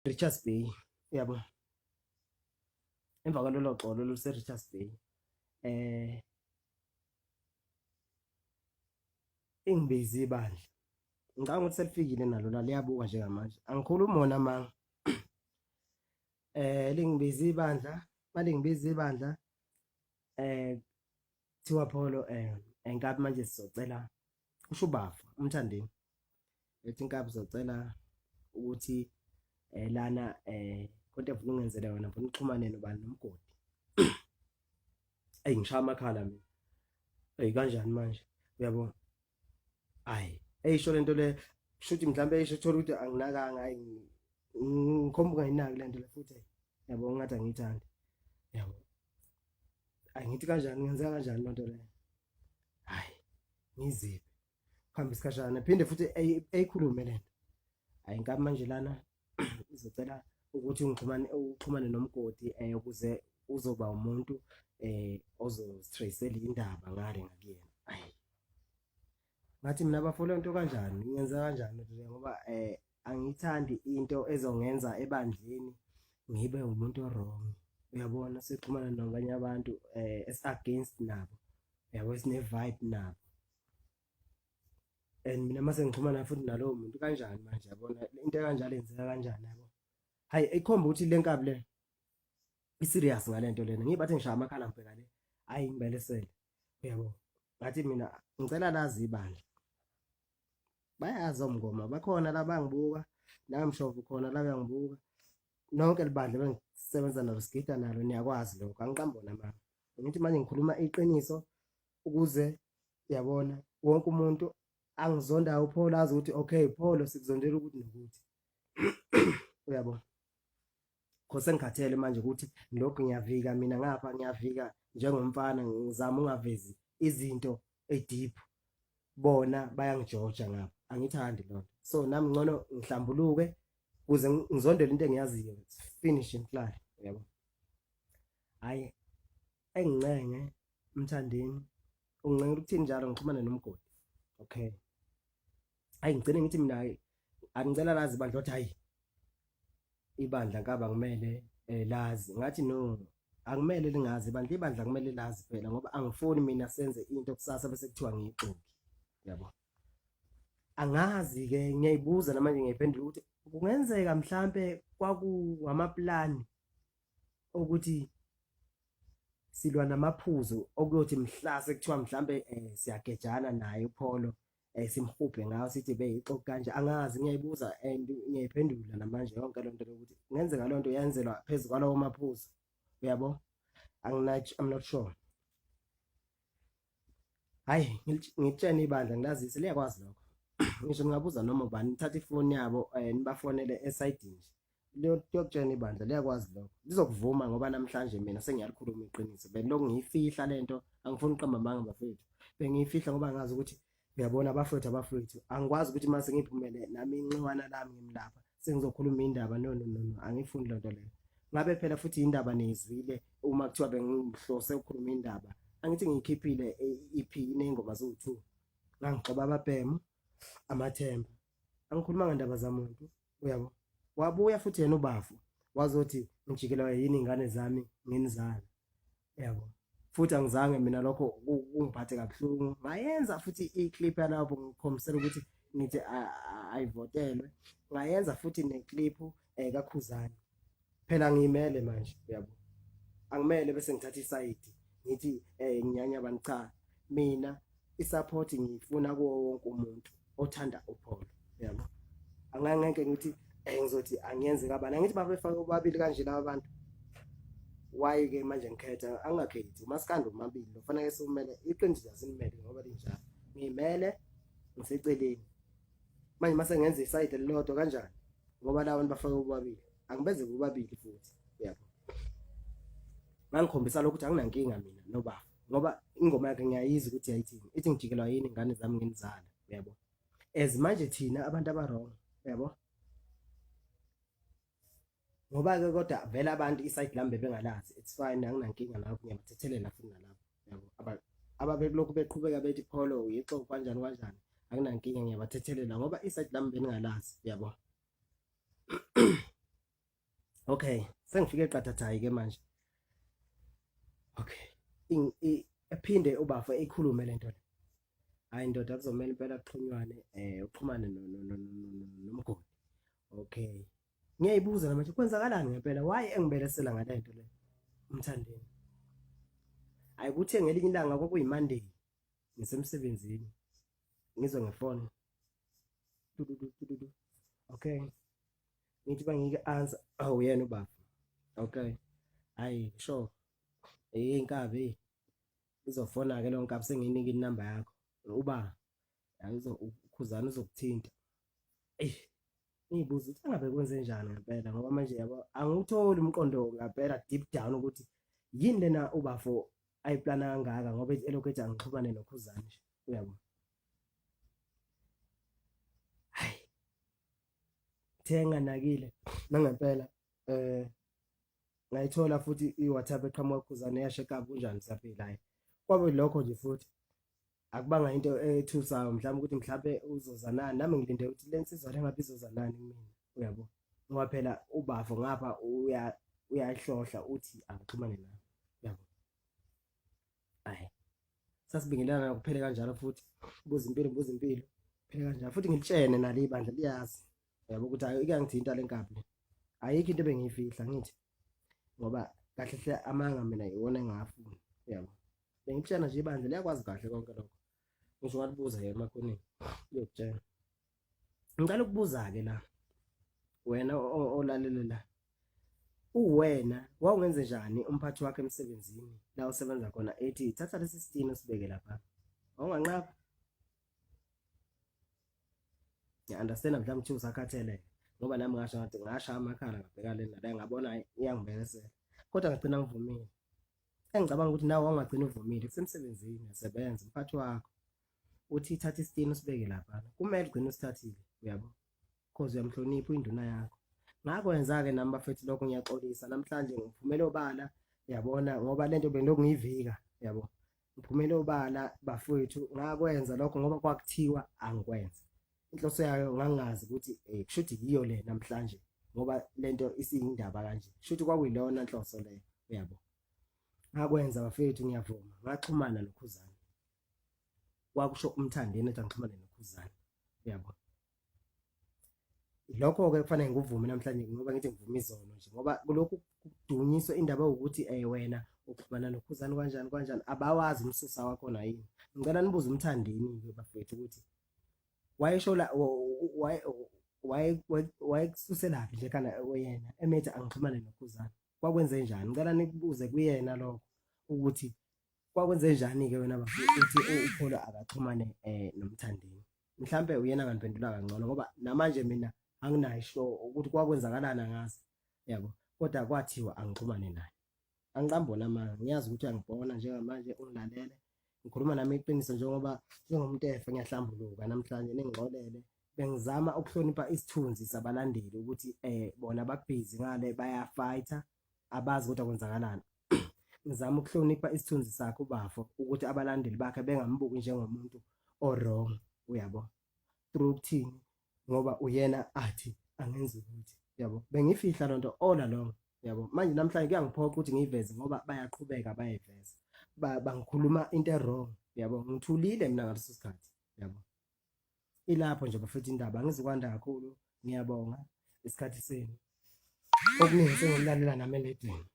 Richards Bay yabo emva kwalolo xolo luse Richards Bay ingibizi ibandla ngicabanga ukuthi selifikile nalo la liyabuka njengamanje angikhuluma wona manga lingibizi ibandla balingibizi ibandla thiwa pholo enkabi manje sizocela usho ubafu umthandeni ethi inkabi sizocela ukuthi lana konke ufuna ungenzele wena ufuna uxhumane nobani nomgodi ngishaya amakhala mina kanjani manje uyabona hayi eyisho lento le kushuthi mhlambe eyisho thola ukuthi anginakanga hayi ngikhomba ungayinaki lento le futhi yabo ngathi angiyithandi yabo angithi kanjani ngenzeka kanjani lento le hayi ngiziphi kuhamba isikhashana phinde futhi eyikhulume lento hayi inkabi manje lana izocela ukuthi uxhumane nomgodi ukuze uzoba umuntu ozostressela indaba ngale ngakuyena hayi ngathi mina bafolo into kanjani ngenza kanjani nje ngoba angithandi into ezongenza ebandleni ngibe umuntu wrong uyabona sixhumana nabanye abantu against nabo yabo sine vibe nabo and mina mase ngixhumana futhi nalowo muntu kanjani manje yabona into kanjalo yenzeka kanjani yabo hayi ikhomba ukuthi le nkabi le i-serious ngalento lena ngibathi ngishaya amakhala ngibheka le hayi ngibelesele uyabo ngathi mina ngicela lazi ibandla bayazi omngoma bakhona la bangibuka la mshovu khona la uyangibuka nonke libandla bengisebenza nalo sigida nalo niyakwazi lokho angiqambona mama ngithi manje ngikhuluma iqiniso ukuze uyabona wonke umuntu angizonda uPholo azi ukuthi okay Pholo sikuzondela ukuthi nokuthi uyabona khose ngikhathele manje ukuthi lokho ngiyavika mina ngapha ngiyavika njengomfana ngizama ungavezi izinto edeep bona bayangijoja ngapha angithandi lonto so nami ngcono ngihlambuluke ukuze ngizondele into engiyaziyo finish and fly yabo hayi engincenge umthandeni ungincengela ukuthini njalo ngixhumane nomgodi okay hayi ngicela ngithi mina angicela lazi bandla ukuthi hayi ibandla nkaba kumele lazi ngathi no akumele lingazi bandla ibandla kumele lazi phela ngoba angifuni mina senze into kusasa bese kuthiwa ngiyixoki yabo angazi ke ngiyayibuza namanje ngiyiphendula ukuthi kungenzeka mhlambe kwakuwamaplani ukuthi silwa namaphuzu okuyothi mhlase kuthiwa mhlambe siyagejana naye uPholo simhubhe ngawo sithi beyixoki kanje angazi ngiyayibuza and ngiyayiphendula namanje yonke lonto lokuthi kungenzeka lonto yenzelwa phezulu kwalawo maphuzu uyabo I'm not sure hayi ngitshene ibandla ngilazise liyakwazi lokho ngisho ngingabuza noma ubani nithatha ifoni yabo nibafonele esayidini lokutshena ibandla liyakwazi lokho lizokuvuma ngoba namhlanje mina sengiyalikhuluma iqiniso belokhu ngiyifihla lento angifuni uqamba amanga bafethu bengiyifihla ngoba ngazi ukuthi uyabona abafethu angikwazi ukuthi mase ngiphumele nami inxiwana lami ngimlapha sengizokhuluma indaba no angifuni lonto leyo ngabe phela futhi indaba nezwile uma kuthiwa bengihlose ukukhuluma indaba angithi ngiyikhiphile EP inengoma zo2 ngangixoba ababhemu amathemba angikhuluma ngendaba zamuntu uyabo wabuya futhi yena ubafu wazothi ngijikelwa yini ingane zami nginizana yabo futhi angizange mina lokho kungiphathe kabuhlungu ngayenza futhi iclip yalabo ngikhombisela ukuthi ngithi ayivotelwe ngayenza futhi neclip kaKhuzani phela ngiyimele manje yabo angimele bese ngithatha isayidi ngithi nginyanya abantu cha mina isupport ngifuna kuwo wonke umuntu othanda uPholo yabo angangeke ngithi ngizothi angiyenze kabani angithi bafaka ubabili kanje laba bantu why ke manje ngikhetha angakhethi umaskandi umabili lofanele siumele iqiniso yasinimele ngoba linjalo ngimele ngiseceleni manje mase ngenza iside lelodwa kanjani ngoba la bantu bafaka ubabili angibenze ubabili futhi yabo ngangikhombisa ukuthi anginankinga mina noba ngoba ingoma yakhe ngiyayizwa ukuthi yayithini ithi ngijikelwa yini ingane zami nginizala yabo as manje thina abantu abarong yabo ngoba ke kodwa vele abantu iside lambe bengalazi it's fine anginankinga lapho ngiyabathethelela futhi nalapho yabo ababelokhu beqhubeka bethi Pholo uyixoxa kanjani anginankinga ngiyabathethelela ngoba iside lambe bengalazi yabo Okay, sengifike eqathathayi ke manje. Okay, ephinde ubafo ikhulume lento le. Hayi ndoda kuzomela impela kuxhunywane uxhumane nomgodi. Okay, ngiyayibuza nje kwenzakalani ngempela, why engibelesela ngalento le umthandeni? Ayikuthe ngelinye ilanga kwakuyiMonday ngisemsebenzini ngizwe ngefoni okay, ngithi bangike answer yena ubaba. Okay, hayi sure Nkabi izofona ke lo Nkabi sengiyinika inamba yakho uba Khuzani uzokuthinta. Ngiyibuza ukuthi angabe kwenze njani ngempela ngoba manje yabo angikutholi umqondo ngempela deep down ukuthi yini lena ubafo ayiplana kangaka ngoba elokhu ethi angixhumane noKhuzani nje uyabo. Hayi thenga nakile nangempela ngayithola futhi iWhatsApp eqhamuka kuKhuzani yasheka kunjani saphelayo kwabe lokho nje futhi akubanga into ethusayo mhlawumbe ukuthi mhlawumbe uzozanani nami ngilinde ukuthi lensizwa lengabe izozanani kimi uyabo ngoba phela ubafo ngapha uyayihlohla uthi angixhumane nawe uyabo. Hayi sasibingelana kuphele kanjalo futhi buza impilo phele kanjalo futhi ngilitshene nalo ibandla liyazi uyabo ukuthi hayi ikangithinta lenkabi le ayikho into ebengiyifihla ngithi ngoba kahle hle amanga mina iwona engafuni uyabo. Bengitshena nje ibandla liyakwazi kahle konke lokho. Ngisho ngalibuza ke emakhoneni uyokutshela. Ngicela ukubuza ke la wena olalelela uwena wawungenze njani umphathi wakhe emsebenzini la usebenza khona ethi thatha lesi sitini usibeke lapha awunganqaba. Ngiunderstand mhlawumbe ukuthi usakhathele ngoba nami ngasho ngathi ngasha amakhala ngabheka lena la ngabona iyangibelesela kodwa ngigcina ngivumile. Engicabanga ukuthi nawe wangagcina uvumile kusemsebenzini yasebenza umphathi wakho uthi thatha isitini usibeke lapha kumele ugcine usithathile uyabo because uyamhlonipha induna yakho. Ngakwenza ke nami bafethi lokho ngiyaxolisa namhlanje ngivumele obala yabona ngoba lento bengilokhu ngiyivika yabo. Ngiphumele obala bafethu ngakwenza lokho ngoba kwakuthiwa angikwenza. Inhloso yayo ngangazi ukuthi kushuthi yiyo le namhlanje ngoba lento isiyindaba kanje kushuthi kwakuyilona inhloso le uyabo. Ngakwenza bafethu ngiyavuma ngaxhumana noKhuzani. Kwakusho umthandeni ethi angixhumane noKhuzani uyabo. Lokho ke kufanele ngikuvume namhlanje ngoba ngithi ngivuma izono nje ngoba kulokhu kudunyiswa indaba ukuthi wena uxhumana noKhuzani kanjani abawazi umsusa wakho na yini. Ngicela nibuze umthandeni ke bafethu ukuthi wayesho la wayekususelaphi nje kana wena emethi angixhumane noKhuzani kwakwenze njani. Ngicela nikubuze kuyena lokho ukuthi kwakwenze njani ke wena bafethu ukuthi UPOLO akaxhumane nomthandeni. Mhlambe uyena kaniphendula kangcono ngoba namanje mina anginayisho ukuthi kwakwenzakalana ngazi yabo kodwa kwathiwa angixhumane naye. Angiqambona manje ngiyazi ukuthi angibona njengamanje ungilalele ngikhuluma nami iqiniso njengoba njengomuntu efe ngiyahlambuluka namhlanje ningixolele. Bengizama ukuhlonipha isithunzi sabalandeli ukuthi bona babhizi ngale bayafighter abazi ukuthi akwenzakalani. Ngizama ukuhlonipha isithunzi sakhe ubafo ukuthi abalandeli bakhe bengambuki njengomuntu wrong uyabo. Through ukuthini ngoba uyena athi angenzi ukuthi yabo. Bengifihla lonto all along yabo. Manje namhlanje kuyangiphoqa ukuthi ngiyiveze ngoba bayaqhubeka bayiveza bangikhuluma into wrong yabo. Ngithulile mina ngaleso sikhathi yabo. Ilapho nje bafethu indaba angizikwanda kakhulu. Ngiyabonga isikhathi senu okuningi sengilalela nami eledini.